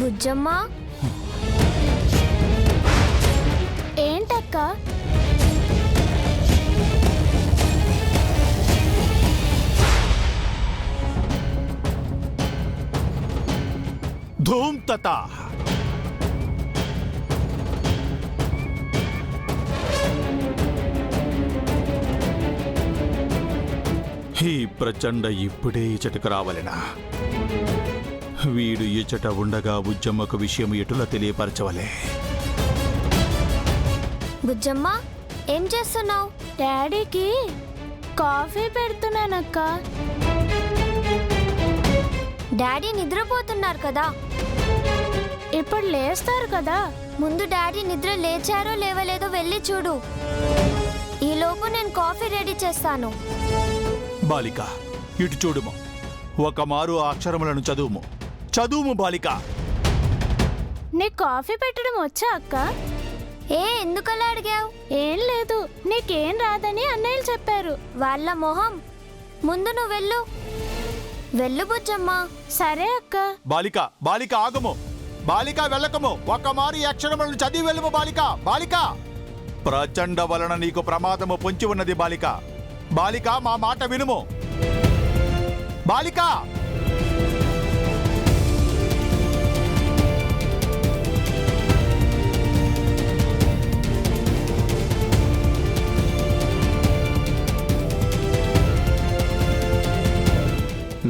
బుజ్జమ్మ ఏంటక్క? ధూమ్ తతా ఈ ప్రచండ ఇప్పుడే ఇచటకు రావలెనా? వీడు ఇచట ఉండగా బుజ్జమ్మకు విషయం ఎటులా తెలియపరచవలే. బుజ్జమ్మ ఏం చేస్తున్నావు? డాడీకి కాఫీ పెడుతున్నానక్క. డాడీ నిద్రపోతున్నారు కదా. ఇప్పుడు లేస్తారు కదా. ముందు డాడీ నిద్ర లేచారో లేవలేదో వెళ్ళి చూడు. ఈలోపు నేను కాఫీ రెడీ చేస్తాను. బాలిక ఇటు చూడుము. ఒక మారు ఆ అక్షరములను చదువుము. చదువుము బాలిక. నీకు కాఫీ పెట్టడం వచ్చా అక్క? ఎందుకలా అడిగావు? ఏం లేదు, నీకేం రాదని అన్నయ్యలు చెప్పారు. వాళ్ళ మొహం. ముందు నువ్వు వెళ్ళు. వెళ్ళు బుజ్జమ్మ. సరే అక్క. బాలిక బాలిక ఆగము. బాలిక వెళ్ళకము. ఒక మారు ఈ అక్షరములను చదివి వెళ్ళము బాలిక. బాలిక ప్రచండ వలన నీకు ప్రమాదము పొంచి ఉన్నది బాలిక. బాలిక మా మాట వినుము. బాలిక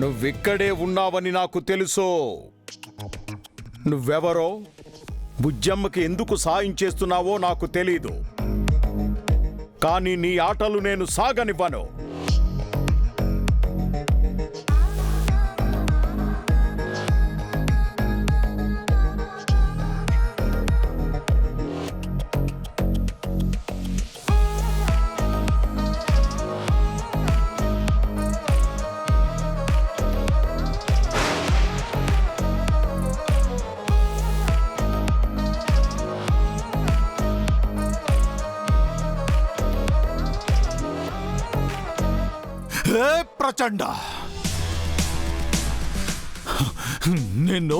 నువ్విక్కడే ఉన్నావని నాకు తెలుసు. నువ్వెవరో, బుజ్జమ్మకి ఎందుకు సాయం చేస్తున్నావో నాకు తెలీదు. కానీ నీ ఆటలు నేను సాగనివ్వను. ప్రచండ నిన్ను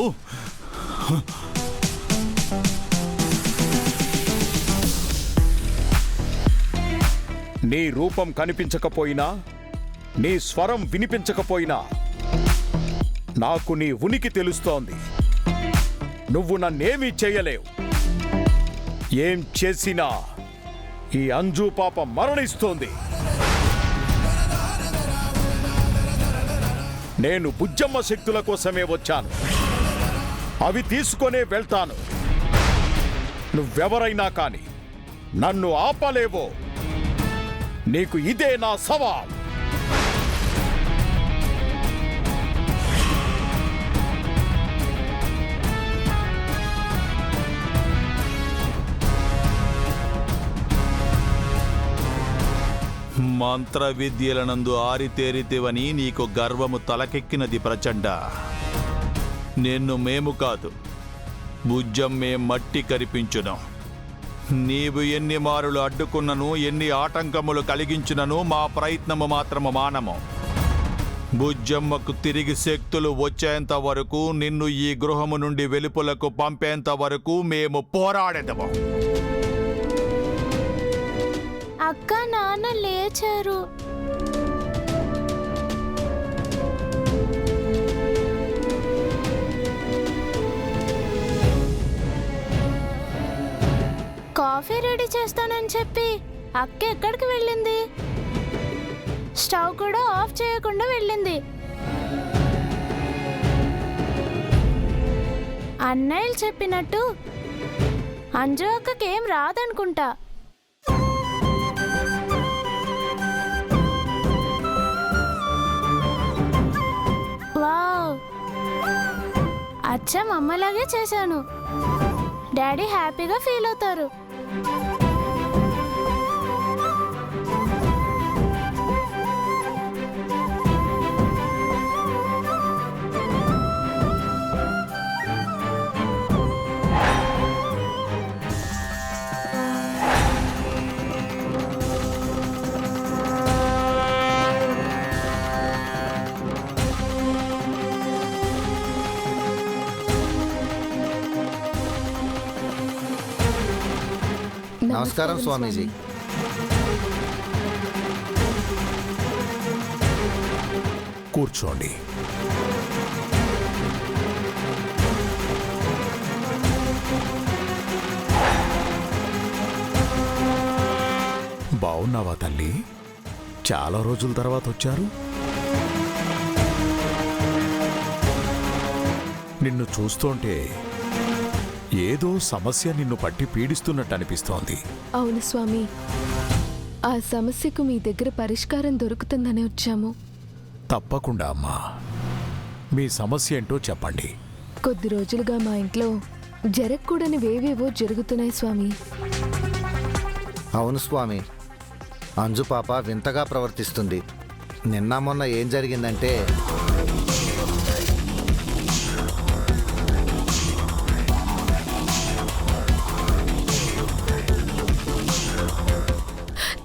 నీ రూపం కనిపించకపోయినా, నీ స్వరం వినిపించకపోయినా నాకు నీ ఉనికి తెలుస్తోంది. నువ్వు నన్నేమీ చేయలేవు. ఏం చేసినా ఈ అంజు పాప మరణిస్తోంది. నేను బుజ్జమ్మ శక్తుల కోసమే వచ్చాను. అవి తీసుకొనే వెళ్తాను. నువ్వెవరైనా కానీ నన్ను ఆపలేవో. నీకు ఇదే నా సవాల్. మంత్ర విద్యలనందు ఆరితేరితేవని నీకు గర్వము తలకెక్కినది ప్రచండ. నిన్ను మేము కాదు, బుజ్జమ్మే మట్టి కరిపించును. నీవు ఎన్ని మారులు అడ్డుకున్నను, ఎన్ని ఆటంకములు కలిగించినను మా ప్రయత్నము మాత్రము మానము. బుజ్జమ్మకు తిరిగి శక్తులు వచ్చేంత వరకు, నిన్ను ఈ గృహము నుండి వెలుపలకు పంపేంత వరకు మేము పోరాడేదము. అక్క, నాన్న లేచారు. కాఫీ రెడీ చేస్తానని చెప్పి అక్క ఎక్కడికి వెళ్ళింది? స్టవ్ కూడా ఆఫ్ చేయకుండా వెళ్ళింది. అన్నయ్యలు చెప్పినట్టు అంజు అక్కకేం రాదనుకుంటా. వావ్, అచ్చం అమ్మలాగే చేశాను. డాడీ హ్యాపీగా ఫీల్ అవుతారు. నమస్కారం స్వామీజీ. కూర్చోండి. బావున్నావా తల్లి? చాలా రోజుల తర్వాత వచ్చారు. నిన్ను చూస్తుంటే ఏదో సమస్య నిన్ను పట్టి పీడిస్తున్నట్టు అనిపిస్తోంది. అవును స్వామి, ఆ సమస్యకు మీ దగ్గర పరిష్కారం దొరుకుతుందని వచ్చాము. తప్పకుండా అమ్మా, మీ సమస్య ఏంటో చెప్పండి. కొద్ది రోజులుగా మా ఇంట్లో జరగకూడనివేవేవో జరుగుతున్నాయి స్వామి. అవును స్వామి, అంజు పాప వింతగా ప్రవర్తిస్తుంది. నిన్న మొన్న ఏం జరిగిందంటే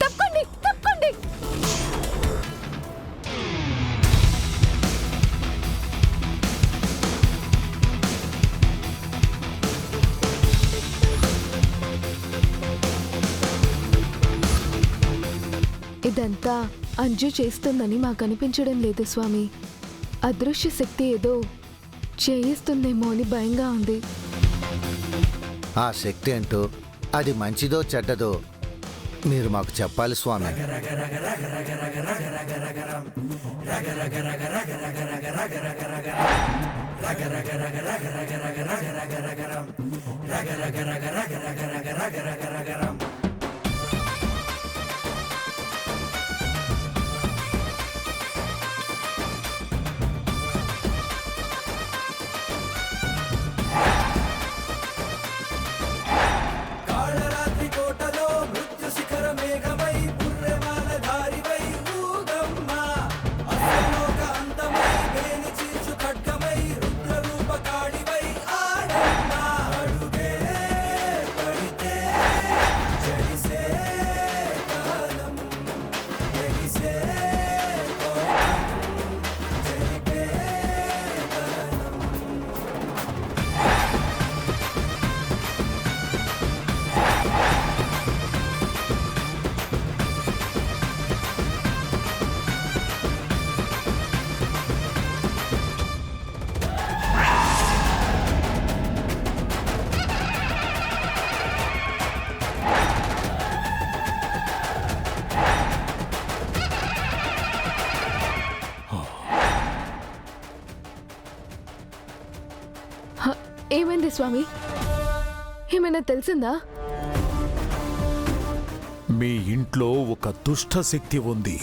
తప్పండి తప్పండి. ఇదంతా అంజు చేస్తుందని మాకు అనిపించడం లేదు స్వామి. అదృశ్య శక్తి ఏదో చేయిస్తుందేమో అని భయంగా ఉంది. ఆ శక్తి ఏంటో, అది మంచిదో చెడ్డదో మీరు మాకు చెప్పాలి స్వామి. ఏమైంది స్వామి? ఏమైనా తెలిసిందా? మీ ఇంట్లో ఒక దుష్ట శక్తి ఉంది.